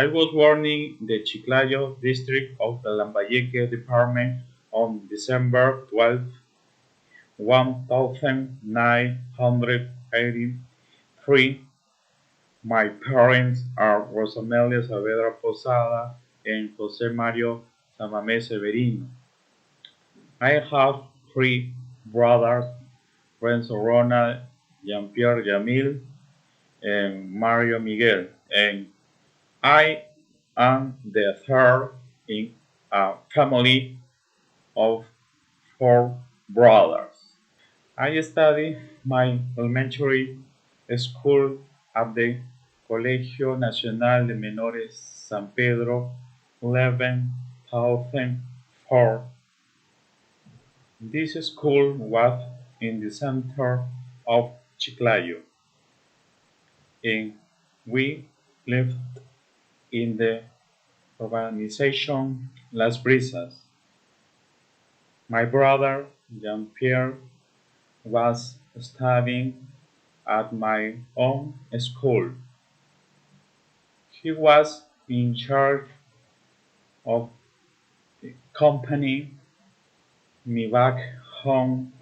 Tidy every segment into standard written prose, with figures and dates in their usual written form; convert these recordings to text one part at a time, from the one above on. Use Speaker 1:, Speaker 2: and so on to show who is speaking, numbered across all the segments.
Speaker 1: I was born in the Chiclayo district of the Lambayeque department on December 12, 1983. My parents are Rosamé Saavedra Posada and José Mario Samamé Severino. I have three brothers, Renzo Ronald, Jean-Pierre Jamil, and Mario Miguel, and I am the third in a family of four brothers. I studied my elementary school at the Colegio Nacional de Menores San Pedro 11,004. This school was in the center of Chiclayo, and we lived in the urbanization Las Brisas. My brother Jean-Pierre was studying at my own school. He was in charge of accompanying me back home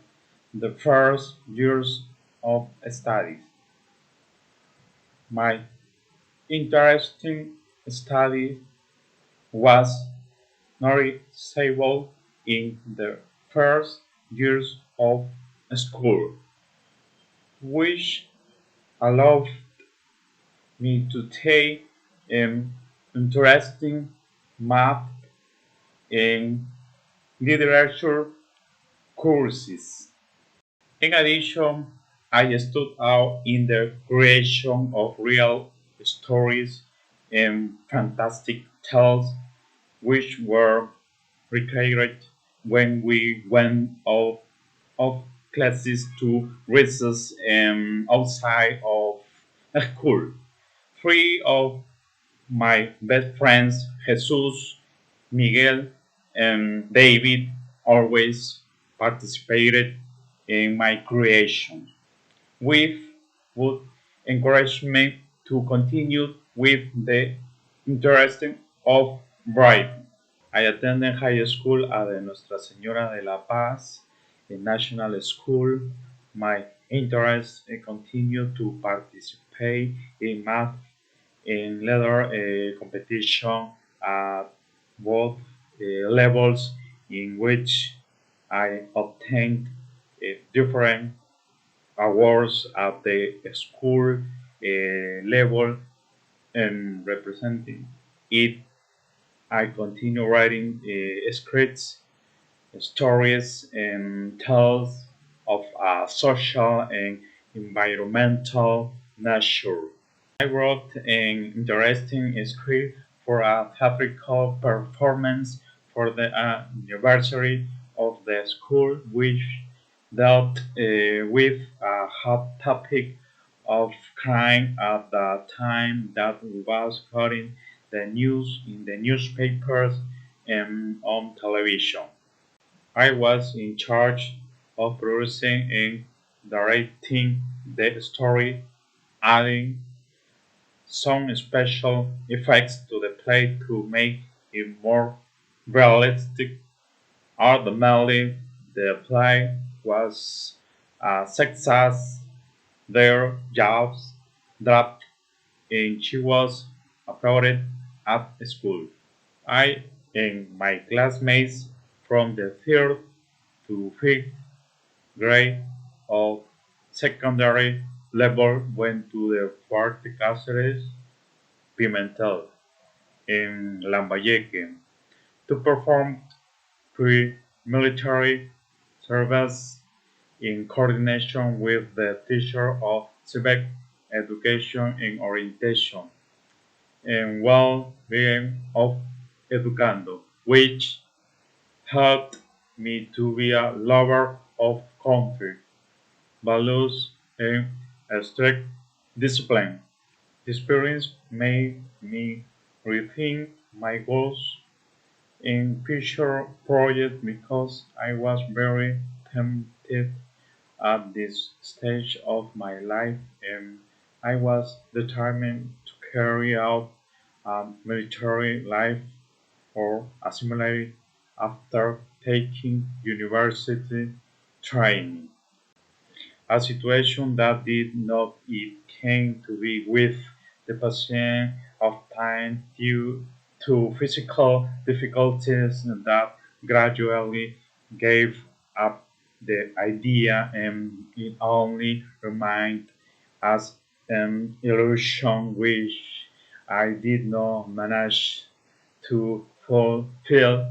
Speaker 1: the first years of studies. My interesting study was noticeable in the first years of school, which allowed me to take interesting math and literature courses. In addition, I stood out in the creation of real stories and fantastic tales, which were required when we went out of classes to recess and outside of school. Three of my best friends, Jesus, Miguel, and David, always participated in my creation, with would encourage me to continue with the interest of writing. I attended high school at the Nuestra Señora de la Paz, a national school. My interest continued to participate in math and leather competition at both levels, in which I obtained different awards at the school level, and representing it. I continue writing scripts, stories, and tales of a social and environmental nature. I wrote an interesting script for a theatrical performance for the anniversary of the school, which dealt with a hot topic of crime at the time that was cutting the news in the newspapers and on television. I was in charge of producing and directing the story, adding some special effects to the play to make it more realistic. Ultimately, the play was a success. Their jobs dropped and she was applauded at school. I and my classmates from the third to fifth grade of secondary level went to the Fort Cáceres Pimentel in Lambayeque to perform pre-military service in coordination with the teacher of civic education and orientation and well-being of educando, which helped me to be a lover of country, values, and a strict discipline. The experience made me rethink my goals in future projects because I was very tempted at this stage of my life and I was determined to carry out military life or assimilate after taking university training. A situation that did not it came to be with the passing of time due to physical difficulties that gradually gave up the idea and it only remained as an illusion which I did not manage to fulfill,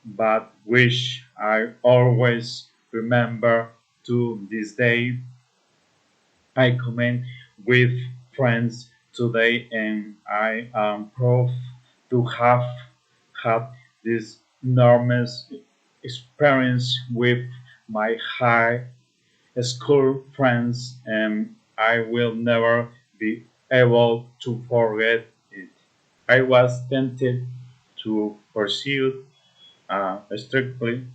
Speaker 1: but which I always remember to this day. I comment with friends today, and I am proud to have had this enormous experience with my high school friends, and I will never be able to forget it. I was tempted to pursue a strictly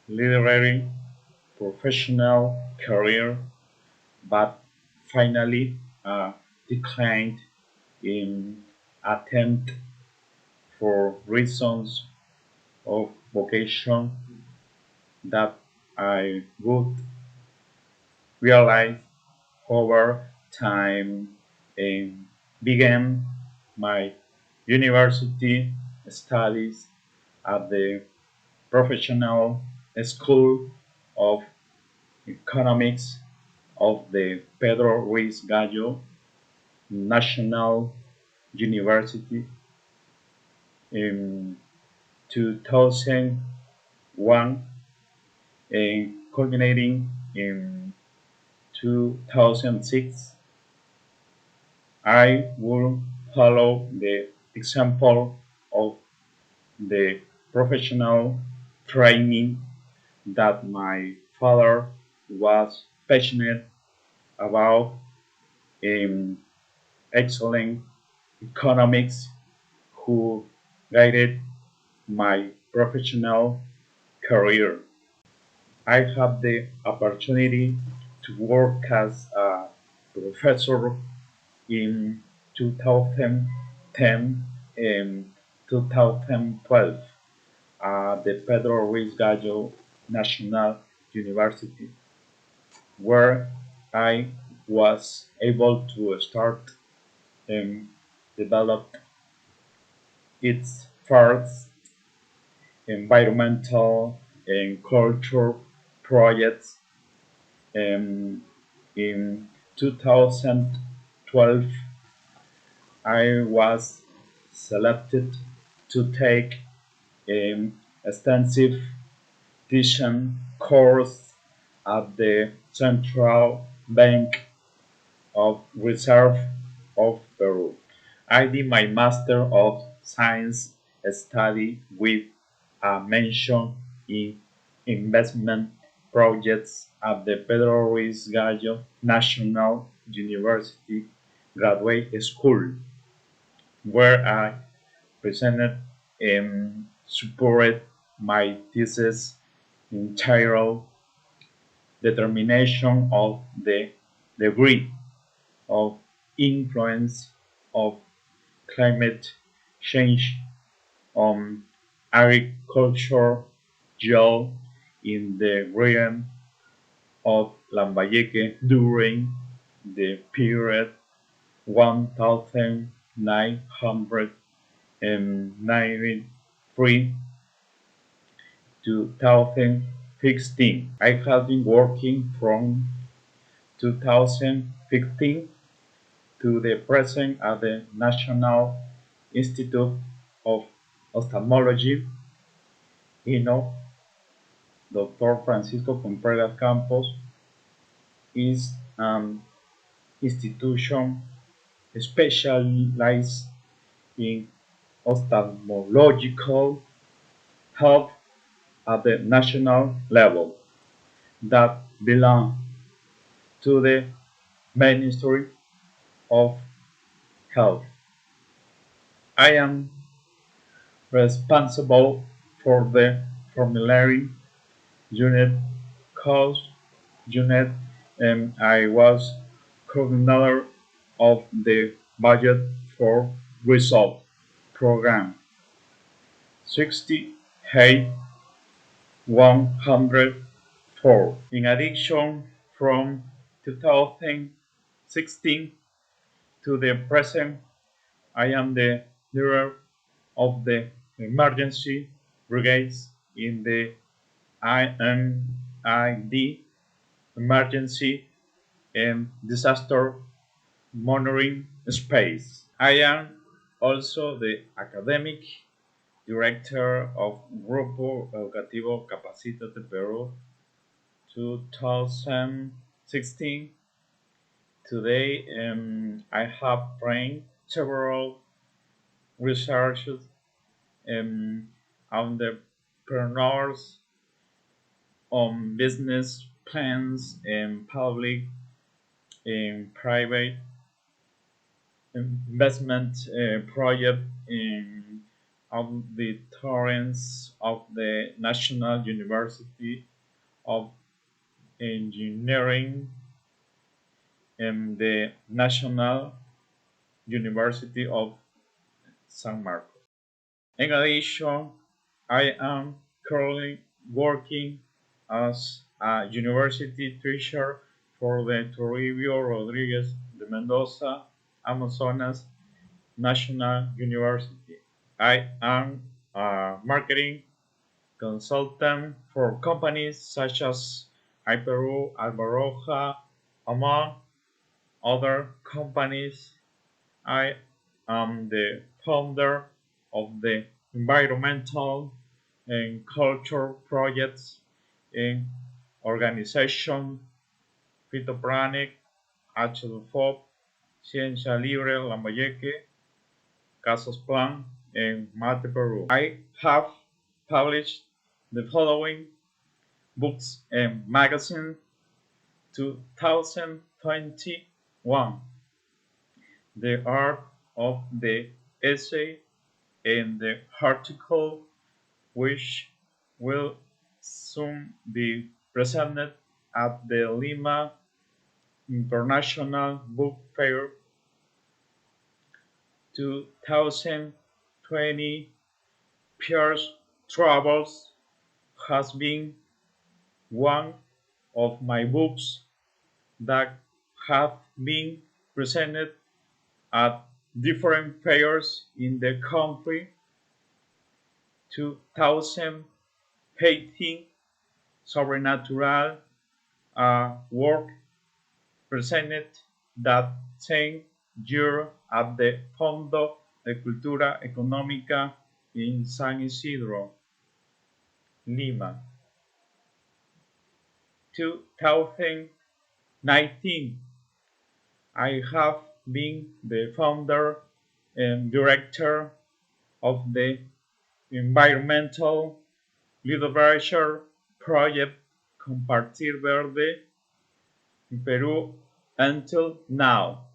Speaker 1: literary professional career, but finally declined in attempt for reasons of vocation that I would realize over time and began my university studies at the Professional School of Economics of the Pedro Ruiz Gallo National University in 2001 and culminating in 2006. I will follow the example of the professional training that my father was passionate about in excellent economics, who guided my professional career. I had the opportunity to work as a professor in 2010 and 2012 at the Pedro Ruiz Gallo National University, where I was able to start and develop its first environmental and culture projects. In 2012, I was selected to take an extensive teaching course at the Central Bank of Reserve of Peru. I did my Master of Science study with a mention in investment projects at the Pedro Ruiz Gallo National University Graduate School, where I presented and supported my thesis entitled Determination of the Degree of Influence of Climate Change on agriculture yield in the region of Lambayeque during the period 1993 to 2016. I have been working from 2015 to the present at the National Institute of Ophthalmology. Dr. Francisco Contreras Campos is an institution specialized in ophthalmological health at the national level that belong to the Ministry of Health. I am responsible for the formulary unit, cost unit, and I was coordinator of the budget for Result Program 68 104. In addition, from 2016 to the present, I am the leader of the emergency brigades in the IMID, Emergency and Disaster Monitoring Space. I am also the academic director of Grupo Educativo Capacítate Perú 2016. Today, I have trained several researchers and entrepreneurs on business plans and public and private investment project in auditoriums of the National University of Engineering and the National University of San Marcos. In addition, I am currently working as a university teacher for the Toribio Rodriguez de Mendoza, Amazonas National University. I am a marketing consultant for companies such as iPeru, Albaroja, among other companies. I am the founder of the environmental and culture projects in organization Fitopranic, H2FOB, Ciencia Libre Lambayeque, Casos Plan, and Mate Peru. I have published the following books and magazine 2021. The Art of the Essay and the article, which will soon be presented at the Lima International Book Fair 2020. Pierre's Travels has been one of my books that have been presented at different fairs in the country. 2018, Sobrenatural, a work presented that same year at the Fondo de Cultura Económica in San Isidro, Lima. 2019, I have been the founder and director of the environmental literature project Compartir Verde in Peru until now.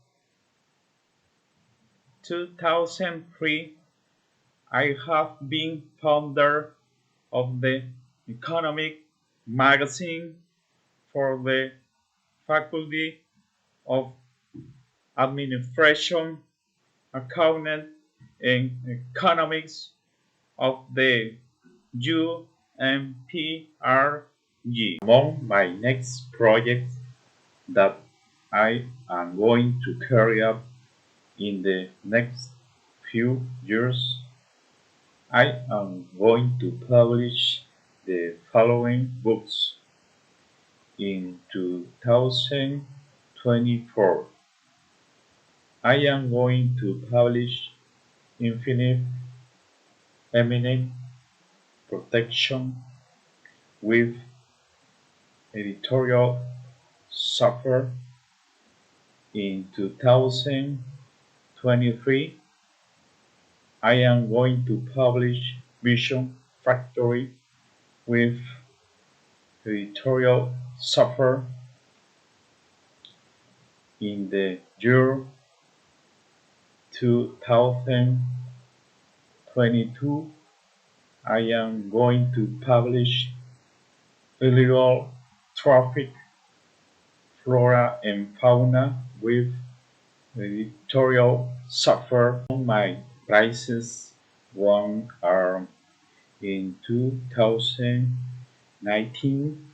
Speaker 1: 2003, I have been founder of the economic magazine for the Faculty of Administration, Accounting, and Economics of the UMPRG. Among my next projects that I am going to carry out in the next few years, I am going to publish the following books in 2024. I am going to publish Infinite Eminent Protection with editorial software in 2023. I am going to publish Vision Factory with editorial software in the year 2022. I am going to publish Illegal Traffic, Flora and Fauna with editorial software. My prizes won are in 2019.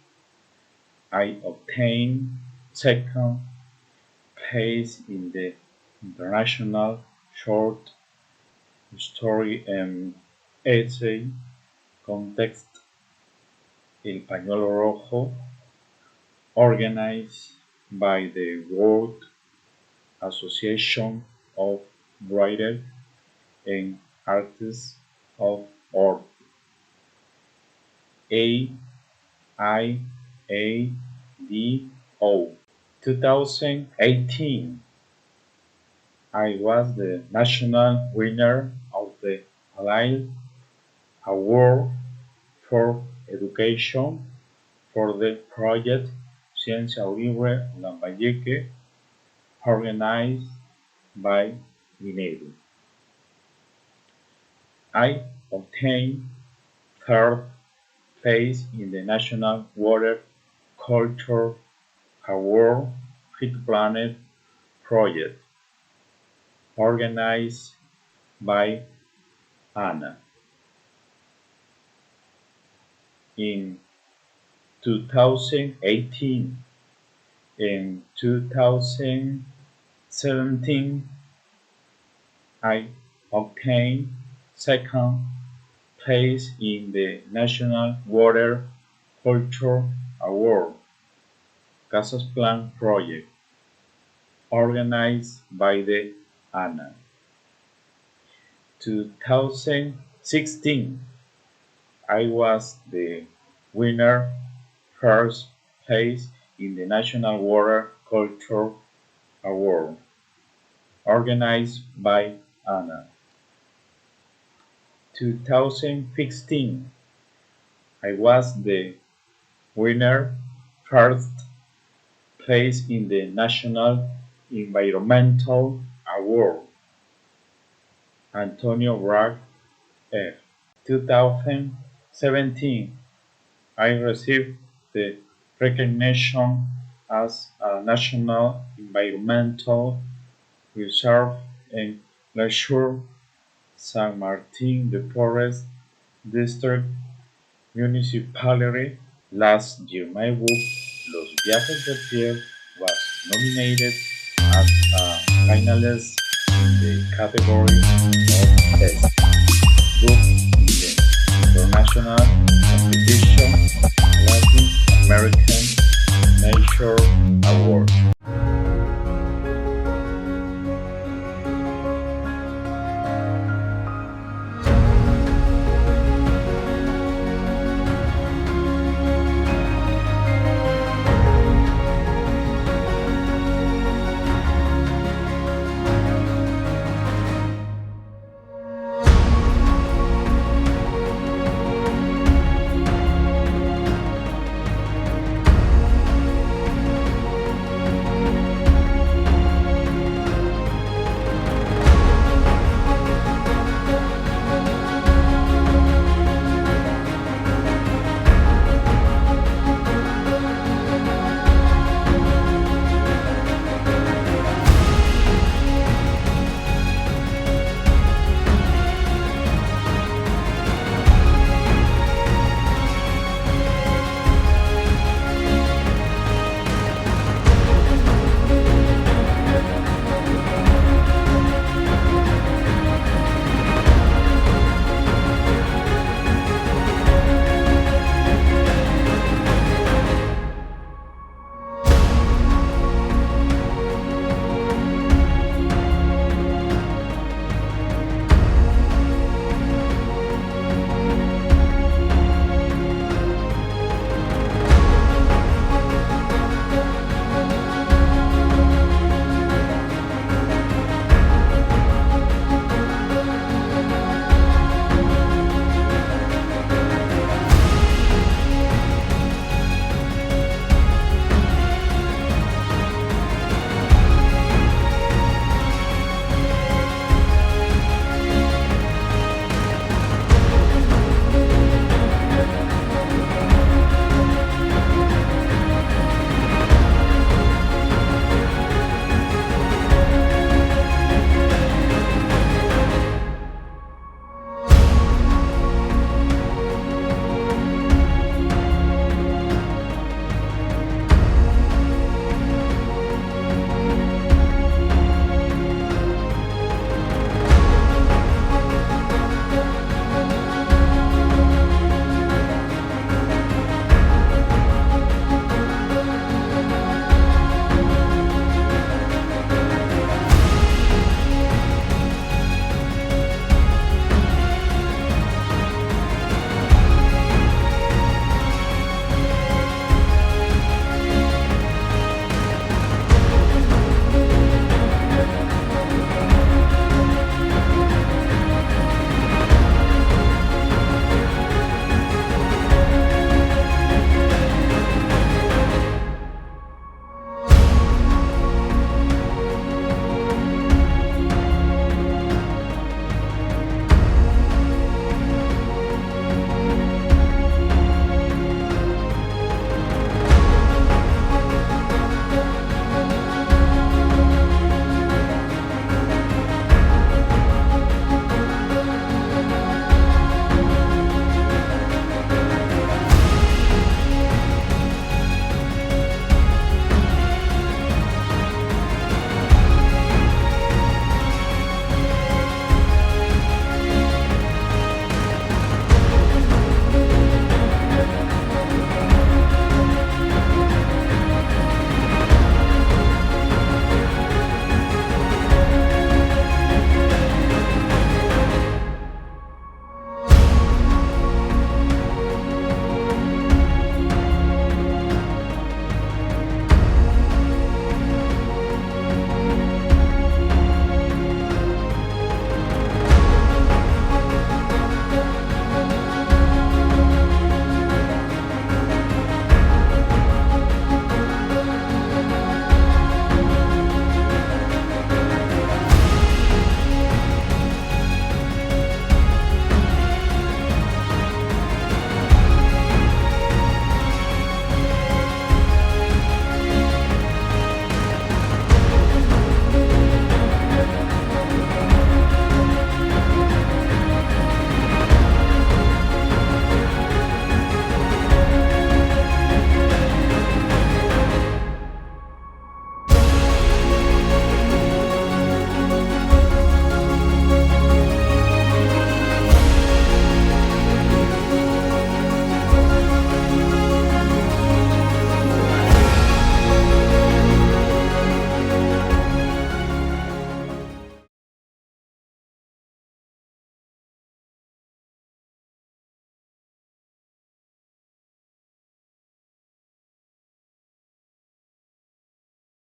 Speaker 1: I obtained second place in the International Short Story and Essay Contest El Pañuelo Rojo, organized by the World Association of Writers and Artists of Art, AIADO. 2018, I was the national winner of the Allied Award for Education for the project Ciencia Libre Lambayeque, organized by Minedu. I obtained third place in the National Water Culture Award Fit Planet project, organized by Anna. In 2018 and 2017, I obtained second place in the National Water Culture Award Casas Plan project, organized by the ANA. 2016, I was the winner, first place in the National Water Culture Award, organized by ANA. 2015, I was the winner, first place in the National Environmental Award, Antonio Bragg F. 2017, I received the recognition as a National Environmental Reserve in Leisure San Martin de Porres District Municipality. Last year, my book, Los Viajes de Pierre, was nominated as a finalist in the category of Best